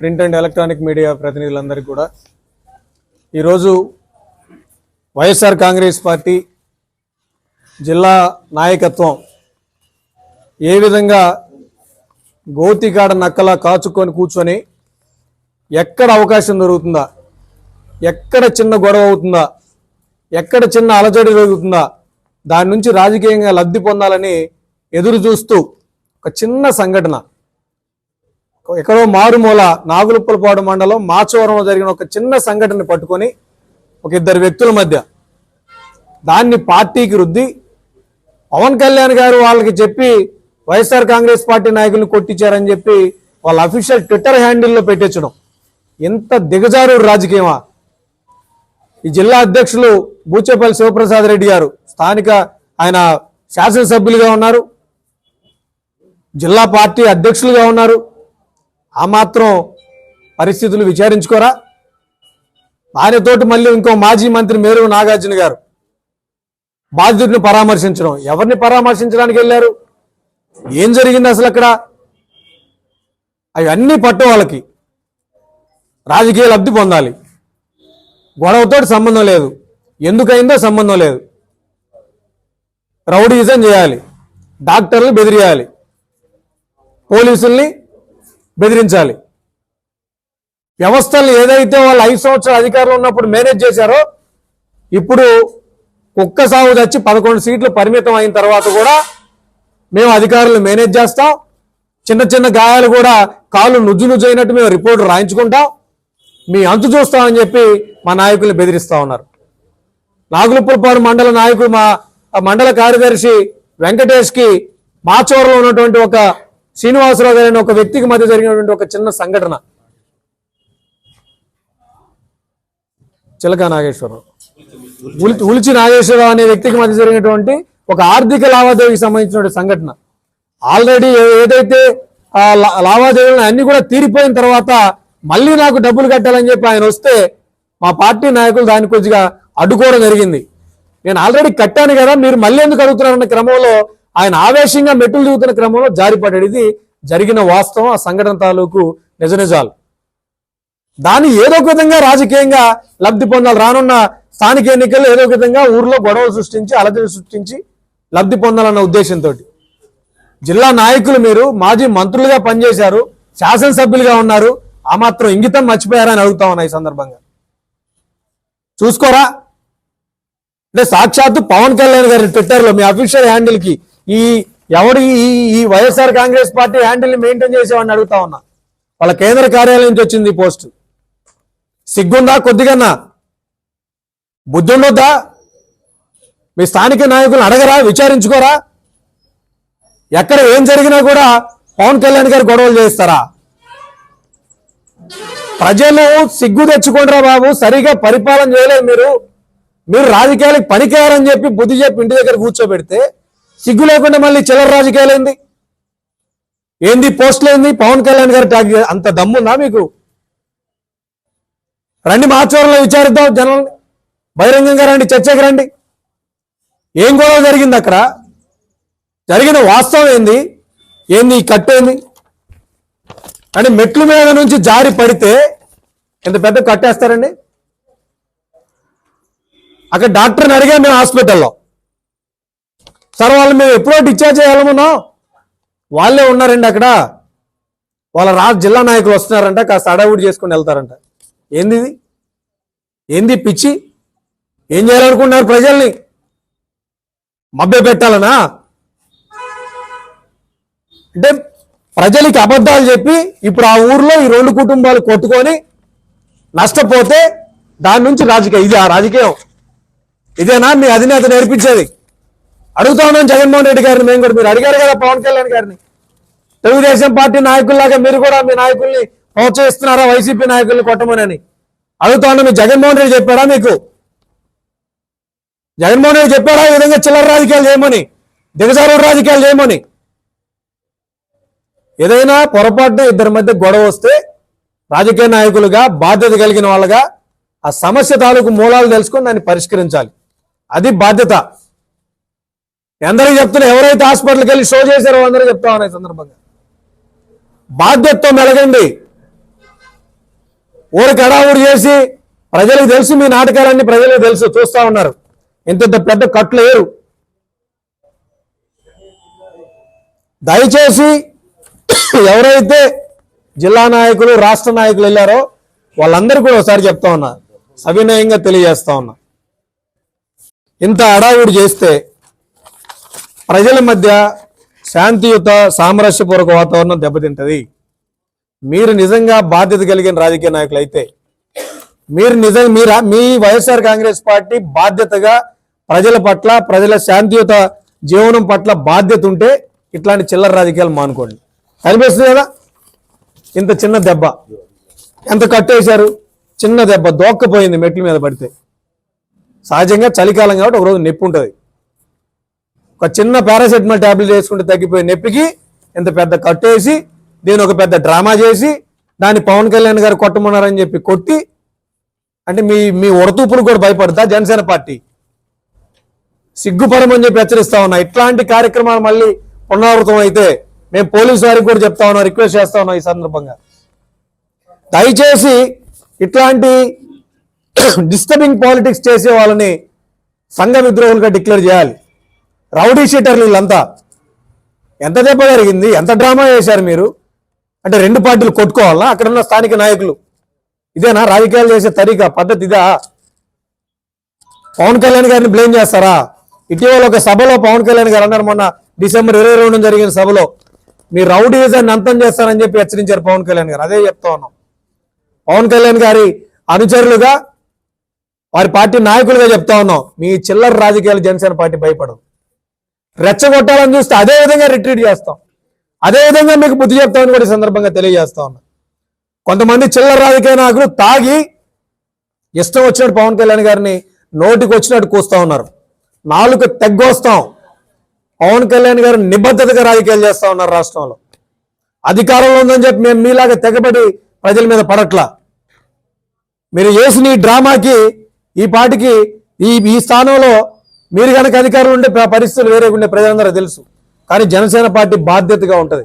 Print and electronic media ప్రతినిధులందరికీ కూడా ఈరోజు YSR Congress party జిల్లా నాయకత్వం ఏ విధంగా గోతికాడ నక్కలా కాచుకొని కూర్చొని ఎక్కడ అవకాశం దొరుకుతుందా, ఎక్కడ చిన్న గొడవ అవుతుందా, ఎక్కడ చిన్న అలజడి జరుగుతుందా, దాని నుంచి రాజకీయంగా లబ్ధి పొందాలని ఎదురు చూస్తూ ఒక చిన్న సంఘటన ఎక్కడో మారుమూల నాగులుప్పలపాడు మండలం మాచవరంలో జరిగిన ఒక చిన్న సంఘటన పట్టుకొని ఒక ఇద్దరు వ్యక్తుల మధ్య దాన్ని పార్టీకి రుద్ది పవన్ కళ్యాణ్ గారు వాళ్ళకి చెప్పి వైఎస్ఆర్ కాంగ్రెస్ పార్టీ నాయకులను కొట్టించారని చెప్పి వాళ్ళ అఫీషియల్ ట్విట్టర్ హ్యాండిల్లో పెట్టించడం ఎంత దిగజారు రాజకీయమా. ఈ జిల్లా అధ్యక్షులు బూచేపల్లి శివప్రసాద్ రెడ్డి గారు స్థానిక ఆయన శాసనసభ్యులుగా ఉన్నారు, జిల్లా పార్టీ అధ్యక్షులుగా ఉన్నారు. ఆ మాత్రం పరిస్థితులు విచారించుకోరా? ఆయనతోటి మళ్ళీ ఇంకో మాజీ మంత్రి మేరు నాగార్జున గారు బాధితుడిని పరామర్శించడం. ఎవరిని పరామర్శించడానికి వెళ్ళారు? ఏం జరిగింది అసలు అక్కడ? అవన్నీ పట్టు వాళ్ళకి రాజకీయ లబ్ధి పొందాలి. గొడవతో సంబంధం లేదు, ఎందుకైందో సంబంధం లేదు. రౌడీజం చేయాలి, డాక్టర్లు బెదిరియాలి, పోలీసుల్ని బెదిరించాలి. వ్యవస్థలు ఏదైతే వాళ్ళు 5 సంవత్సరాల అధికారులు ఉన్నప్పుడు మేనేజ్ చేశారో ఇప్పుడు కుక్క సాగు తెచ్చి 11 సీట్లు పరిమితం అయిన తర్వాత కూడా మేము అధికారులు మేనేజ్ చేస్తాం, చిన్న చిన్న గాయాలు కూడా కాళ్ళు నుజ్జు అయినట్టు మేము రిపోర్టు రాయించుకుంటాం, మీ అంతు చూస్తామని చెప్పి మా నాయకుల్ని బెదిరిస్తా ఉన్నారు. నాగులుప్పలపాడు మండల నాయకుడు మా మండల కార్యదర్శి వెంకటేష్కి మాచవరంలో ఉన్నటువంటి ఒక శ్రీనివాసరావు గారి ఒక వ్యక్తికి మధ్య జరిగినటువంటి ఒక చిన్న సంఘటన, చిలక నాగేశ్వరరావు ఉలిచి నాగేశ్వరరావు అనే వ్యక్తికి మధ్య జరిగినటువంటి ఒక ఆర్థిక లావాదేవీకి సంబంధించిన సంఘటన. ఆల్రెడీ ఏదైతే లావాదేవీలను అన్ని కూడా తీరిపోయిన తర్వాత మళ్ళీ నాకు డబ్బులు కట్టాలని చెప్పి ఆయన వస్తే మా పార్టీ నాయకులు దాన్ని కొద్దిగా అడ్డుకోవడం జరిగింది. నేను ఆల్రెడీ కట్టాను కదా, మీరు మళ్ళీ ఎందుకు అడుగుతున్నారన్న క్రమంలో ఆయన ఆవేశంగా మెట్టులు దిగుతున్న క్రమంలో జారిపడ్డాడు. ఇది జరిగిన వాస్తవం, ఆ సంఘటన తాలూకు నిజాలు. దాన్ని ఏదో ఒక విధంగా రాజకీయంగా లబ్ధి పొందాలి. రానున్న స్థానిక ఎన్నికల్లో ఏదో ఒక విధంగా ఊర్లో గొడవలు సృష్టించి అలజడి సృష్టించి లబ్ధి పొందాలన్న ఉద్దేశంతో జిల్లా నాయకులు మీరు మాజీ మంత్రులుగా పనిచేశారు, శాసనసభ్యులుగా ఉన్నారు, ఆ మాత్రం ఇంగితం మర్చిపోయారని అడుగుతా ఉన్నా. ఈ సందర్భంగా చూసుకోరా? అంటే సాక్షాత్తు పవన్ కళ్యాణ్ గారి ట్విట్టర్లో మీ అఫీషియల్ హ్యాండిల్కి ఈ వైఎస్ఆర్ కాంగ్రెస్ పార్టీ హ్యాండిల్ని మెయింటైన్ చేసేవాడిని అడుగుతా ఉన్నా. వాళ్ళ కేంద్ర కార్యాలయం నుంచి వచ్చింది ఈ పోస్ట్. సిగ్గుందా? కొద్దిగన్నా బుద్ధి ఉండొద్దా? మీ స్థానిక నాయకులను అడగరా? విచారించుకోరా? ఎక్కడ ఏం జరిగినా కూడా పవన్ కళ్యాణ్ గారు గొడవలు చేస్తారా? ప్రజలు సిగ్గు తెచ్చుకోండిరా బాబు, సరిగా పరిపాలన చేయలేదు మీరు రాజకీయాలకు పనికిరారని చెప్పి బుద్ధి చెప్పి ఇంటి దగ్గర కూర్చోబెడితే సిగ్గు లేకుండా మళ్ళీ చిల్లర రాజకీయాలు ఏంది పోస్టులు ఏంది? పవన్ కళ్యాణ్ గారు ట్యాగ్ అంత దమ్ముందా మీకు? రండి, మాచవరంలో విచారిద్దాం, జనం బహిరంగంగా రండి, చర్చకి రండి. ఏం గొడవ జరిగింది అక్కడ? జరిగిన వాస్తవం ఏంది? ఈ కట్టేంది? అంటే మెట్ల మీద నుంచి జారి పడితే ఎంత పెద్ద కట్టేస్తారండి? అక్కడ డాక్టర్ని అడిగా మేము హాస్పిటల్లో, సార్ వాళ్ళు మేము ఎప్పుడో డిశ్చార్జ్ చేయాలనుకున్నాం, వాళ్ళే ఉన్నారండి అక్కడ, వాళ్ళ జిల్లా నాయకులు వస్తున్నారంట, కాస్త అడవుడి చేసుకుని వెళ్తారంట. ఏంది పిచ్చి? ఏం చేయాలనుకున్నారు? ప్రజల్ని మభ్య పెట్టాలనా? అంటే ప్రజలకి అబద్ధాలు చెప్పి ఇప్పుడు ఆ ఊర్లో ఈ 2 కుటుంబాలు కొట్టుకొని నష్టపోతే దాని నుంచి రాజకీయం. ఇది ఆ రాజకీయం? ఇదేనా మీ అధినేత నేర్పించేది? అడుగుతా ఉన్నాం జగన్మోహన్ రెడ్డి గారిని. మేము కూడా, మీరు అడిగారు కదా పవన్ కళ్యాణ్ గారిని, తెలుగుదేశం పార్టీ నాయకుల్లాగా మీరు కూడా మీ నాయకుల్ని ప్రోత్సహిస్తున్నారా వైసీపీ నాయకుల్ని కొట్టమని అడుగుతా ఉన్నాం. మీరు జగన్మోహన్ రెడ్డి చెప్పారా? మీకు జగన్మోహన్ రెడ్డి చెప్పారా ఈ విధంగా చిల్లర రాజకీయాలు చేయమని, దిగజారు రాజకీయాలు చేయమని? ఏదైనా పొరపాటున ఇద్దరి మధ్య గొడవ వస్తే రాజకీయ నాయకులుగా బాధ్యత కలిగిన వాళ్ళగా ఆ సమస్య తాలూకు మూలాలు తెలుసుకొని దాన్ని పరిష్కరించాలి. అది బాధ్యత. అందరికీ చెప్తున్నా, ఎవరైతే హాస్పిటల్కి వెళ్ళి షో చేశారో అందరూ చెప్తా ఉన్నాయి సందర్భంగా. బాధ్యతతో మెలగండి. ఊరికి అడావుడు చేసి ప్రజలకు తెలుసు, మీ నాటకాలన్నీ ప్రజలకు తెలుసు, చూస్తా ఉన్నారు. ఇంత పెద్ద కట్లు లేరు. దయచేసి ఎవరైతే జిల్లా నాయకులు, రాష్ట్ర నాయకులు వెళ్ళారో వాళ్ళందరూ కూడా ఒకసారి చెప్తా ఉన్నా, సవినయంగా తెలియజేస్తా ఉన్నా, ఇంత అడావుడు చేస్తే ప్రజల మధ్య శాంతియుత సామరస్యపూర్వక వాతావరణం దెబ్బతింటది. మీరు నిజంగా బాధ్యత కలిగిన రాజకీయ నాయకులు అయితే, మీ వైఎస్ఆర్ కాంగ్రెస్ పార్టీ బాధ్యతగా ప్రజల పట్ల, ప్రజల శాంతియుత జీవనం పట్ల బాధ్యత ఉంటే ఇట్లాంటి చిల్లర రాజకీయాలు మానుకోండి. కనిపిస్తుంది కదా, ఇంత చిన్న దెబ్బ, ఎంత కట్టేశారు, చిన్న దెబ్బ దోక్కపోయింది మెట్ల మీద పడితే. సహజంగా చలికాలం కాబట్టి ఒకరోజు నొప్పి ఉంటుంది. ఒక చిన్న పారాసెటమాల్ ట్యాబ్లెట్ వేసుకుంటే తగ్గిపోయే నొప్పికి ఇంత పెద్ద కట్టేసి, దీని ఒక పెద్ద డ్రామా చేసి, దాన్ని పవన్ కళ్యాణ్ గారు కొట్టమన్నారని చెప్పి కొట్టి, అంటే మీ ఉడతూపులు కూడా భయపడతా జనసేన పార్టీ? సిగ్గుపడమని చెప్పి హెచ్చరిస్తా ఉన్నా. ఇట్లాంటి కార్యక్రమాలు మళ్ళీ పునరావృతం అయితే మేము పోలీసు వారికి కూడా చెప్తా ఉన్నాం, రిక్వెస్ట్ చేస్తా ఉన్నాం ఈ సందర్భంగా. దయచేసి ఇట్లాంటి డిస్టర్బింగ్ పాలిటిక్స్ చేసే వాళ్ళని సంఘ విద్రోహులుగా డిక్లేర్ చేయాలి. రౌడీ షీటర్లు వీళ్ళంతా. ఎంత దెబ్బ జరిగింది, ఎంత డ్రామా చేశారు మీరు? అంటే రెండు పార్టీలు కొట్టుకోవాలా? అక్కడ ఉన్న స్థానిక నాయకులు ఇదేనా రాజకీయాలు చేసే తరీకా, పద్ధతి ఇదా? పవన్ కళ్యాణ్ గారిని బ్లేమ్ చేస్తారా? ఇటీవల ఒక సభలో పవన్ కళ్యాణ్ గారు అన్నారు, మొన్న డిసెంబర్ 22 జరిగిన సభలో, మీ రౌడీజాన్ని అంతం చేస్తారని చెప్పి హెచ్చరించారు పవన్ కళ్యాణ్ గారు. అదే చెప్తా ఉన్నాం. పవన్ కళ్యాణ్ గారి అనుచరులుగా, వారి పార్టీ నాయకులుగా చెప్తా ఉన్నాం, మీ చిల్లర రాజకీయాలు జనసేన పార్టీ భయపడదు. రెచ్చగొట్టాలని చూస్తే అదే విధంగా రిట్రీట్ చేస్తాం, అదే విధంగా మీకు బుద్ధి చెప్తామని కూడా ఈ సందర్భంగా తెలియజేస్తా ఉన్నాం. కొంతమంది చిల్లర రాజకీయ నాయకులు తాగి ఇష్టం వచ్చినట్టు పవన్ కళ్యాణ్ గారిని నోటికి వచ్చినట్టు కూస్తా ఉన్నారు. నాలుగు తెగ్గొస్తాం. పవన్ కళ్యాణ్ గారు నిబద్ధతగా రాజకీయాలు చేస్తా ఉన్నారు. రాష్ట్రంలో అధికారంలో ఉందని చెప్పి మేము మీలాగా తెగబడి ప్రజల మీద పడట్లా. మీరు చేసిన ఈ డ్రామాకి, ఈ పార్టీకి, ఈ స్థానంలో మీరు కనుక అధికారులు ఉండే పరిస్థితులు వేరే ఉండే ప్రజలందరూ తెలుసు. కానీ జనసేన పార్టీ బాధ్యతగా ఉంటుంది.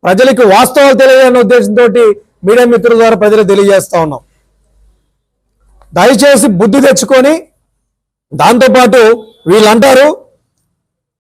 ప్రజలకు వాస్తవాలు తెలియాలన్న ఉద్దేశంతో మీడియా మిత్రుల ద్వారా ప్రజలకు తెలియజేస్తా ఉన్నాం. దయచేసి బుద్ధి తెచ్చుకొని, దాంతోపాటు వీళ్ళంటారు